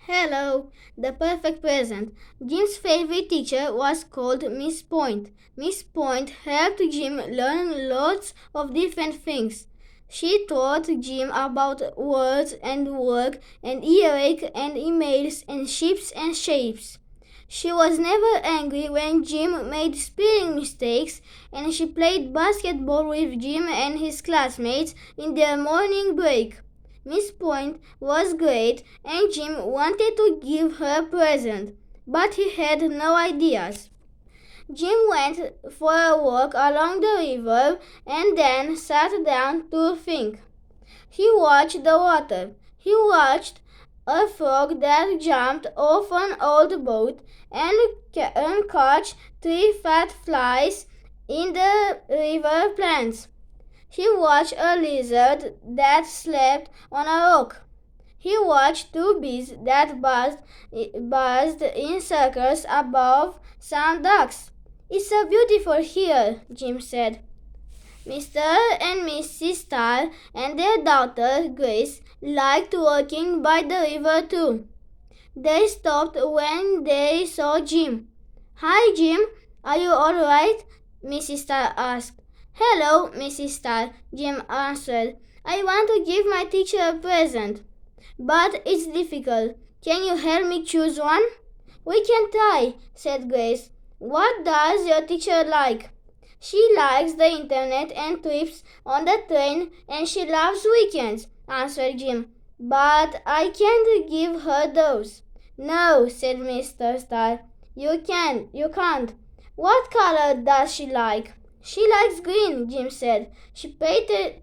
Hello, the perfect present. Jim's favorite teacher was called Miss Point. Miss Point helped Jim learn lots of different things. She taught Jim about words and work and earache and emails and ships and shapes. She was never angry when Jim made spelling mistakes, and she played basketball with Jim and his classmates in their morning break. Miss Point was great, and Jim wanted to give her a present, but he had no ideas. Jim went for a walk along the river and then sat down to think. He watched the water. He watched a frog that jumped off an old boat and caught three fat flies in the river plants. He watched a lizard that slept on a rock. He watched two bees that buzzed in circles above some ducks. "It's so beautiful here," Jim said. Mr. and Mrs. Star and their daughter Grace liked walking by the river too. They stopped when they saw Jim. "Hi, Jim. Are you all right?" Mrs. Star asked. "Hello, Mrs. Star," Jim answered. "I want to give my teacher a present, but it's difficult. Can you help me choose one?" "We can try," said Grace. "What does your teacher like?" "She likes the internet and trips on the train, and she loves weekends," answered Jim. "But I can't give her those." "No," said Mr. Star. You can't. "What color does she like?" "She likes green," Jim said. "She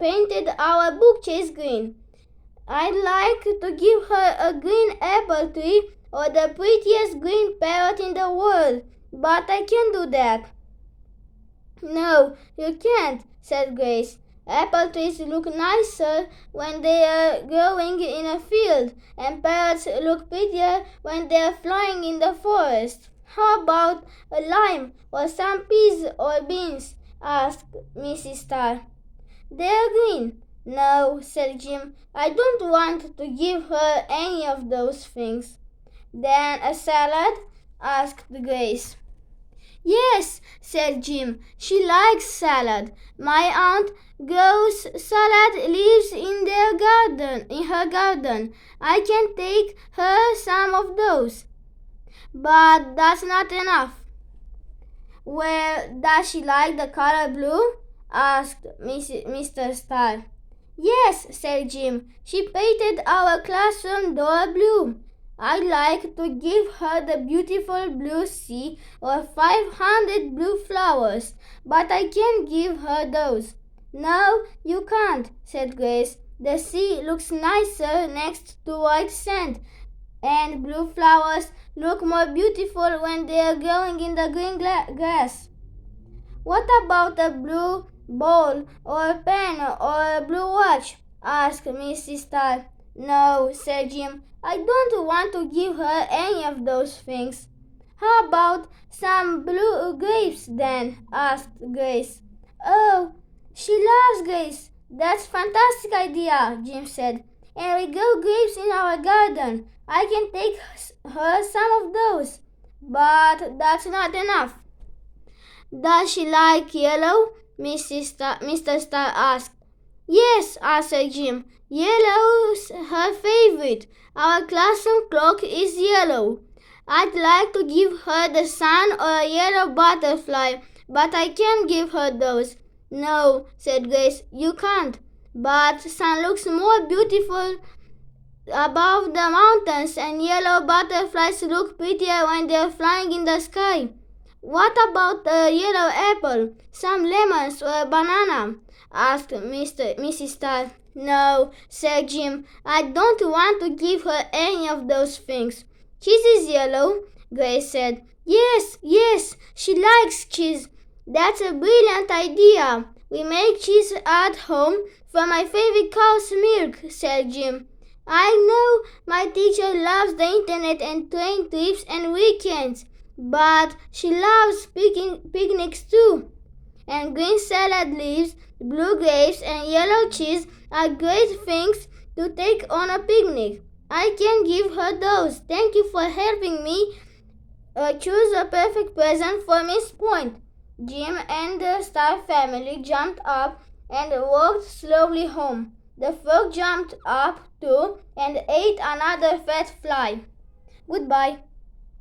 painted our bookcase green." "I'd like to give her a green apple tree or the prettiest green parrot in the world, but I can't do that." "No, you can't," said Grace. "Apple trees look nicer when they are growing in a field, and parrots look prettier when they are flying in the forest." "How about a lime or some peas or beans?" asked Mrs. Star. "They're green." "No," said Jim. "I don't want to give her any of those things." "Then a salad?" asked Grace. "Yes," said Jim. "She likes salad. My aunt grows salad leaves in her garden. I can take her some of those." "But that's not enough." "Well, does she like the color blue?" asked Mr. Star. "Yes," said Jim. "She painted our classroom door blue. I'd like to give her the beautiful blue sea or 500 blue flowers, but I can't give her those." "No, you can't," said Grace. "The sea looks nicer next to white sand, and blue flowers look more beautiful when they are growing in the green grass." "What about a blue bowl or a pen or a blue watch?" asked Mrs. Star. "No," said Jim. "I don't want to give her any of those things." "How about some blue grapes then?" asked Grace. "Oh, she loves grapes. That's a fantastic idea," Jim said. "And we grow grapes in our garden. I can take her some of those." "But that's not enough." "Does she like yellow?" Mr. Star asked. "Yes," answered Jim. "Yellow's her favorite. Our classroom clock is yellow. I'd like to give her the sun or a yellow butterfly, but I can't give her those." "No," said Grace, "you can't. But sun looks more beautiful above the mountains, and yellow butterflies look prettier when they're flying in the sky." "What about a yellow apple, some lemons, or a banana?" asked Mrs. Star. "No," said Jim. "I don't want to give her any of those things." "Cheese is yellow," Grace said. Yes, she likes cheese. That's a brilliant idea. We make cheese at home from my favorite cow's milk," said Jim. "I know my teacher loves the internet and train trips and weekends, but she loves picnics too. And green salad leaves, blue grapes, and yellow cheese are great things to take on a picnic. I can give her those. Thank you for helping me choose a perfect present for Miss Point. Jim and the Star family jumped up and walked slowly home. The frog jumped up too and ate another fat fly. Goodbye.